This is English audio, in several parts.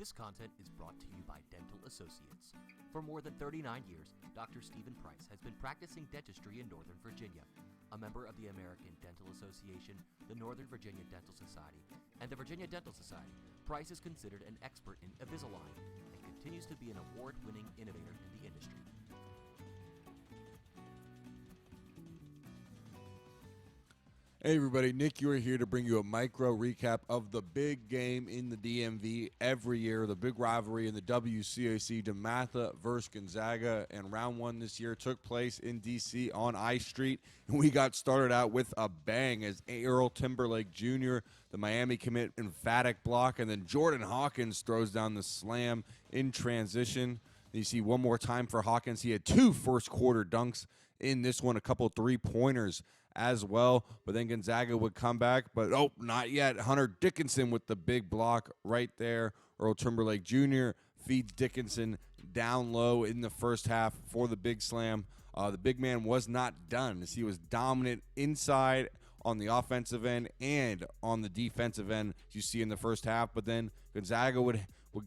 This content is brought to you by Dental Associates. For more than 39 years, Dr. Stephen Price has been practicing dentistry in Northern Virginia. A member of the American Dental Association, the Northern Virginia Dental Society, and the Virginia Dental Society, Price is considered an expert in Invisalign and continues to be an award-winning innovator in the industry. Hey everybody, Nick, you are here to bring you a micro recap of the big game in the DMV every year, the big rivalry in the WCAC, DeMatha versus Gonzaga, and round one this year took place in DC on I Street, and we got started out with a bang as Earl Timberlake Jr., the Miami commit, emphatic block, and then Jordan Hawkins throws down the slam in transition. You see one more time for Hawkins. He had two first quarter dunks in this one, a couple three-pointers as well. But then Gonzaga would come back, but not yet. Hunter Dickinson with the big block right there. Earl Timberlake Jr. feeds Dickinson down low in the first half for the big slam. The big man was not done as he was dominant inside on the offensive end and on the defensive end, as you see in the first half. But then Gonzaga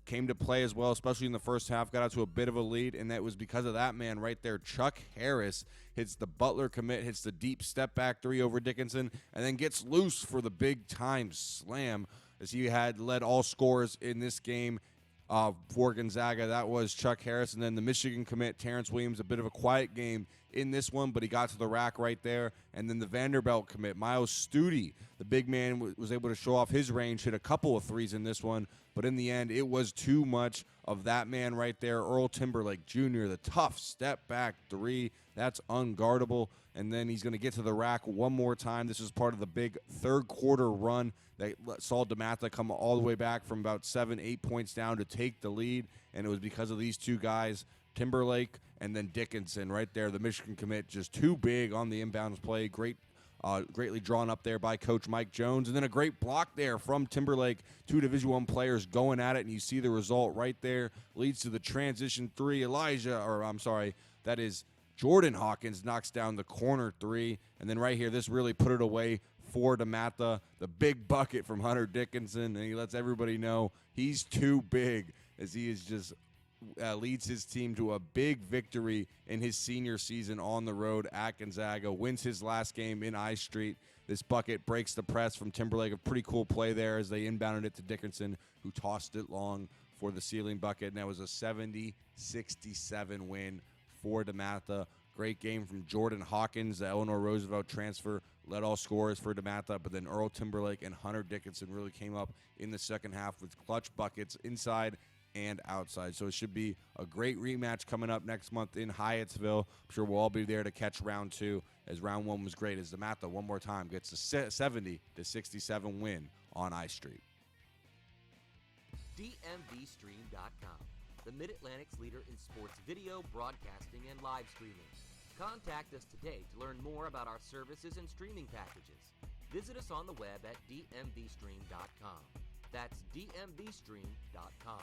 came to play as well, especially in the first half, got out to a bit of a lead, and that was because of that man right there. Chuck Harris hits the Butler commit, hits the deep step back three over Dickinson, and then gets loose for the big time slam as he had led all scorers in this game. For Gonzaga, that was Chuck Harris, and then the Michigan commit, Terrence Williams, a bit of a quiet game in this one, but he got to the rack right there. And then the Vanderbilt commit, Miles Studi, the big man, was able to show off his range, hit a couple of threes in this one, but in the end, it was too much of that man right there, Earl Timberlake Jr., the tough step back three. That's unguardable. And then he's going to get to the rack one more time. This is part of the big third quarter run that saw DeMatha come all the way back from about 7-8 points down to take the lead. And it was because of these two guys, Timberlake and then Dickinson right there. The Michigan commit just too big on the inbounds play. Greatly drawn up there by Coach Mike Jones. And then a great block there from Timberlake. Two Division I players going at it, and you see the result right there. Leads to the transition three. That is Jordan Hawkins knocks down the corner three. And then right here, this really put it away for DeMatha. The big bucket from Hunter Dickinson, and he lets everybody know he's too big as he is just leads his team to a big victory in his senior season on the road at Gonzaga, wins his last game in I Street. This bucket breaks the press from Timberlake. A pretty cool play there as they inbounded it to Dickinson, who tossed it long for the ceiling bucket, and that was a 70-67 win for DeMatha. Great game from Jordan Hawkins, the Eleanor Roosevelt transfer, led all scorers for DeMatha, but then Earl Timberlake and Hunter Dickinson really came up in the second half with clutch buckets inside and outside. So it should be a great rematch coming up next month in Hyattsville. I'm sure we'll all be there to catch round two, as round one was great, as DeMatha one more time gets a 70-67 win on I Street. DMVSTREAM.COM, the Mid-Atlantic's leader in sports video, broadcasting, and live streaming. Contact us today to learn more about our services and streaming packages. Visit us on the web at DMVSTREAM.COM. That's DMVSTREAM.COM.